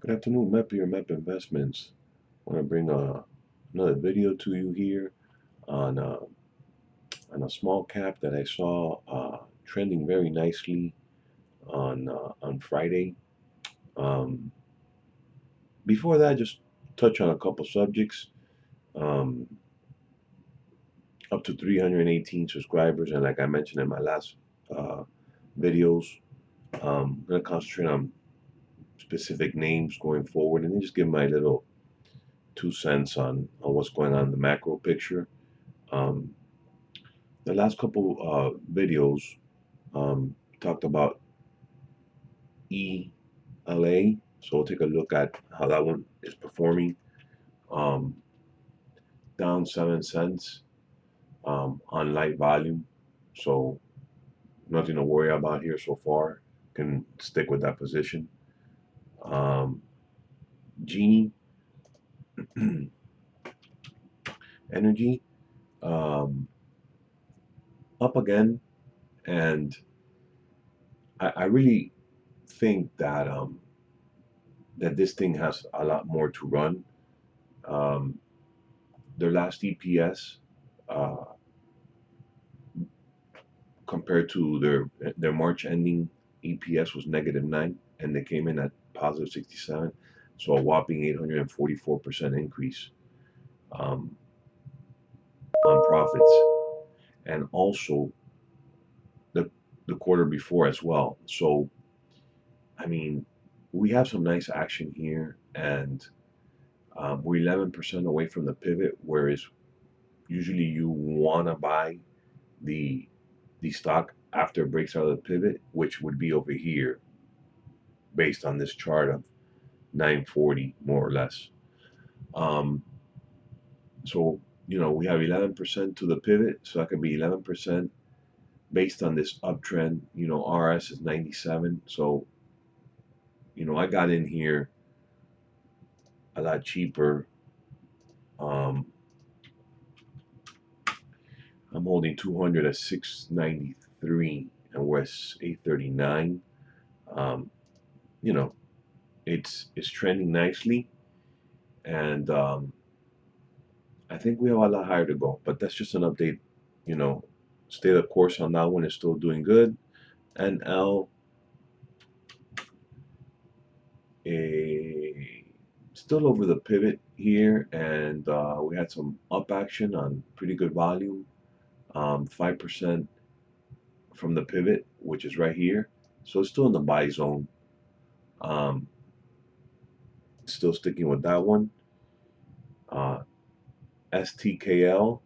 Good afternoon, MEP here, MEP Investments. I want to bring another video to you here on a small cap that I saw trending very nicely on Friday. Um, Before that, just touch on a couple subjects. Um, Up to 318 subscribers, and like I mentioned in my last uh, videos, I'm going to concentrate on specific names going forward, and then just give my little 2 cents on what's going on in the macro picture. Um, the last couple videos talked about ELA, so we'll take a look at how that one is performing. Um, Down 7 cents on light volume, so nothing to worry about here so far. Can stick with that position. Genie Energy up again, and I really think that this thing has a lot more to run. Um, their last EPS uh, compared to their March ending EPS was -9, and they came in at positive 67, so a whopping 844% increase um, on profits, and also the the quarter before as well. So I mean, we have some nice action here, and we're 11% away from the pivot, whereas usually you want to buy the the stock after it breaks out of the pivot, which would be over here based on this chart of 940 more or less. Um, so we have 11% to the pivot, so that could be 11% based on this uptrend. RS is 97, so I got in here a lot cheaper. Um, I'm holding 200 at 693, and we're at 839. Um, you know, it's trending nicely, and I think we have a lot higher to go, but that's just an update. You know, Stay the course on that one is still doing good. And L a still over the pivot here, and we had some up action on pretty good volume, 5% from the pivot, which is right here. So it's still in the buy zone. Um, Still sticking with that one. Uh, STKL.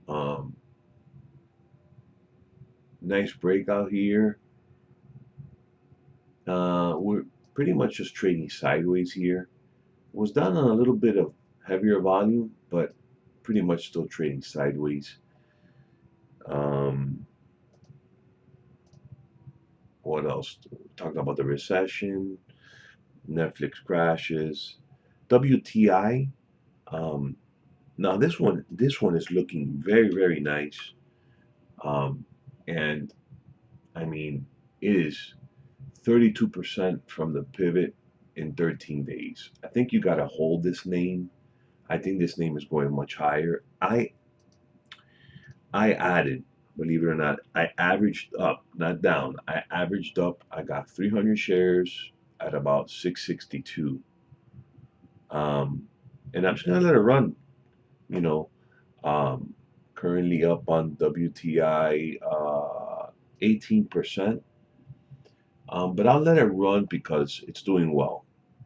Um, Nice breakout here. We're pretty much just trading sideways here. Was done on a little bit of heavier volume, but pretty much still trading sideways. Um, what else? Talking about the recession, Netflix crashes, WTI. Um, Now this one is looking very, very nice, um, and I mean it is 32% from the pivot in 13 days. I think you got to hold this name. I think this name is going much higher. I added, believe it or not, I averaged up, not down. I averaged up. I got 300 shares at about 662. And I'm just gonna let it run. You know, um, Currently up on WTI 18%. But I'll let it run because it's doing well.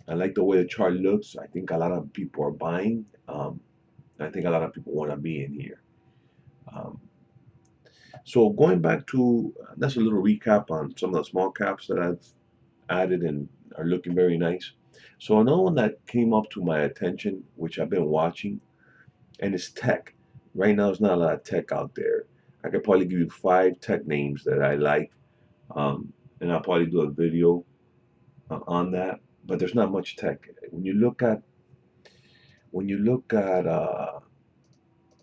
I like the way the chart looks. I think a lot of people are buying. I think a lot of people want to be in here. Um, so going back to that's a little recap on some of the small caps that I've added and are looking very nice. So another one that came up to my attention, which I've been watching, and it's tech. Right now, there's not a lot of tech out there. I could probably give you 5 tech names that I like, and I'll probably do a video on that. But there's not much tech. When you look at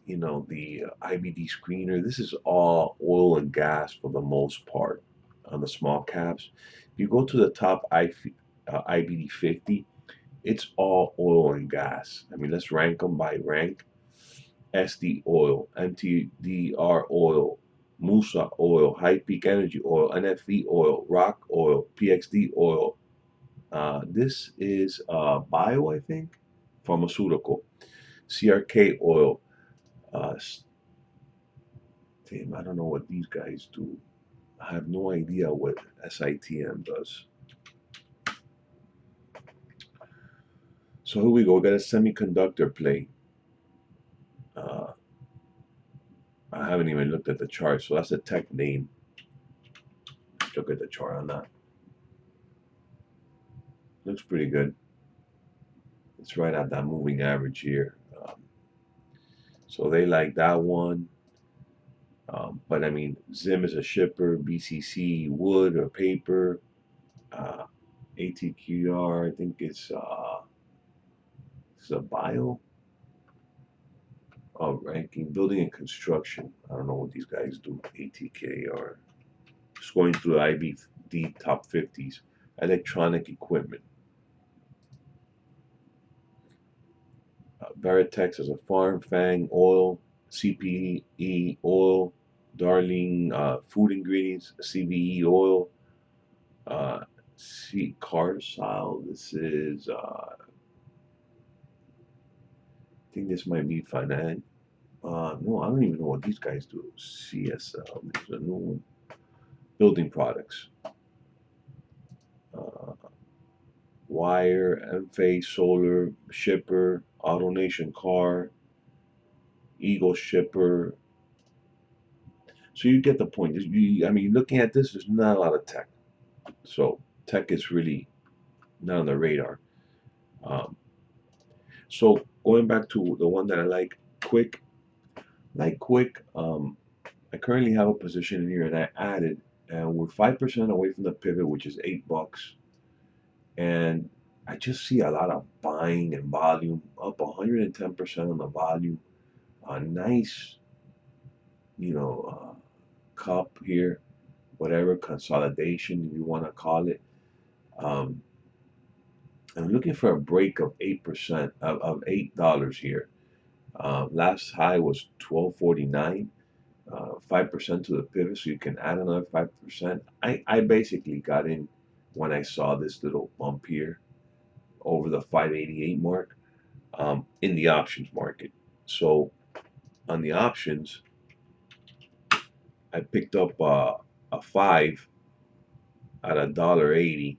the IBD screener, this is all oil and gas for the most part. on the small caps. If you go to the top IBD 50, it's all oil and gas. I mean, let's rank them by rank. SD Oil, MTDR Oil, Musa Oil, High Peak Energy Oil, NFE Oil, Rock Oil, PXD Oil. This is bio, I think, pharmaceutical. CRK Oil. Uh, Damn, I don't know what these guys do. I have no idea what SITM does. So here we go. We got a semiconductor play. Uh, I haven't even looked at the chart, so that's a tech name. Let's look at the chart on that. Looks pretty good. It's right at that moving average here. So they like that one. But I mean, Zim is a shipper, BCC wood or paper, ATQR, I think it's a bio. Oh, ranking, building and construction. I don't know what these guys do. ATKR. Just going through the IBD top 50s. Electronic equipment. Veritex is a farm, Fang oil, CPE oil, Darling food ingredients, CVE oil, Carsile. This is I think this might be finance. No, I don't even know what these guys do. CSL. There's a new one. Building products. Wire, Enphase Solar, Shipper, AutoNation Car, Eagle Shipper. So you get the point. I mean, looking at this, there's not a lot of tech. So tech is really not on the radar. Um, so going back to the one that I QuiK. Like QuiK, I currently have a position in here, and I added, and we're 5% away from the pivot, which is $8. And I just see a lot of buying and volume, up 110% on the volume. A nice, cup here, whatever consolidation you want to call it. Um, I'm looking for a break of 8% of $8 here. Last high was 12.49. 5% to the pivot, so you can add another 5%. I basically got in when I saw this little bump here over the 588 mark in the options market. So on the options, I picked up a 5 at $1.80.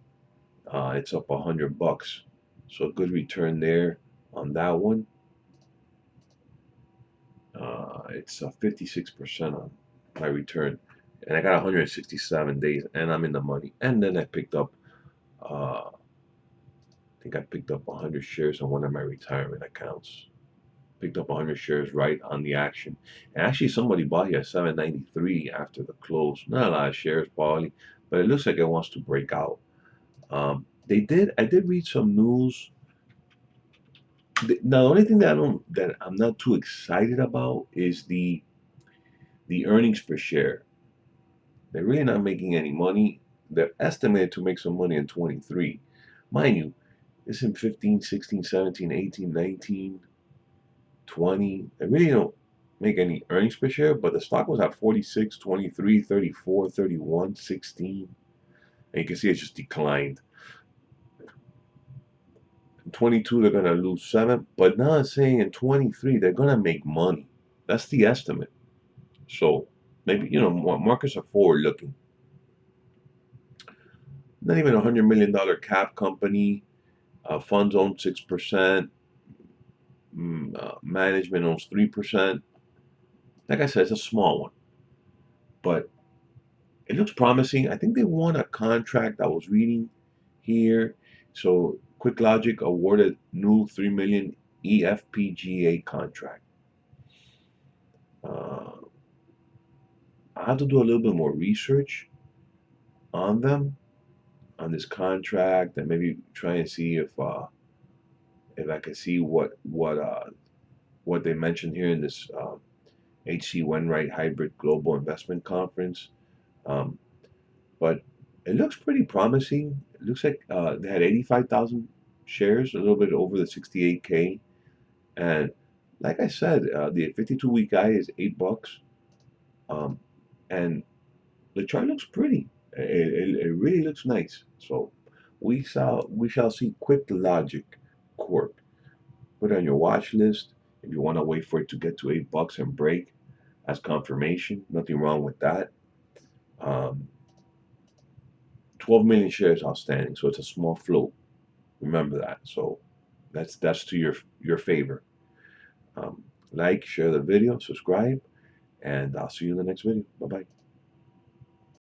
It's up $100. So a good return there on that one. It's 56% on my return. And I got 167 days and I'm in the money. And then I picked up, I think I picked up 100 shares on one of my retirement accounts. Picked up 100 shares right on the action. And actually somebody bought here at 793 after the close. Not a lot of shares probably, but it looks like it wants to break out. I did read some news. Now the only thing that I'm not too excited about is the earnings per share. They're really not making any money. They're estimated to make some money in 23. Mind you, it's in 15, 16, 17, 18, 19, 20. They really don't make any earnings per share, but the stock was at 46, 23, 34, 31, 16. And you can see it just declined. In 22, they're going to lose 7. But now it's saying in 23, they're going to make money. That's the estimate. So maybe, markets are forward looking. Not even $100 million cap company. Funds own 6%. Management owns 3%. Like I said, it's a small one. But it looks promising. I think they won a contract I was reading here. So QuickLogic awarded new 3 million EFPGA contract. I have to do a little bit more research on them, on this contract, and maybe try and see if I can see what they mentioned here in this HC Wainwright Hybrid Global Investment Conference. Um, but it looks pretty promising. It looks like they had 85,000 shares, a little bit over the 68K. And like I said, the 52-week high is $8. Um, and the chart looks pretty. It really looks nice. So we shall see QuickLogic Corp. Put it on your watch list if you want to wait for it to get to $8 and break as confirmation. Nothing wrong with that. Um, 12 million shares outstanding, so it's a small float. Remember that. So that's to your favor. Um, like, share the video, subscribe, and I'll see you in the next video. Bye bye.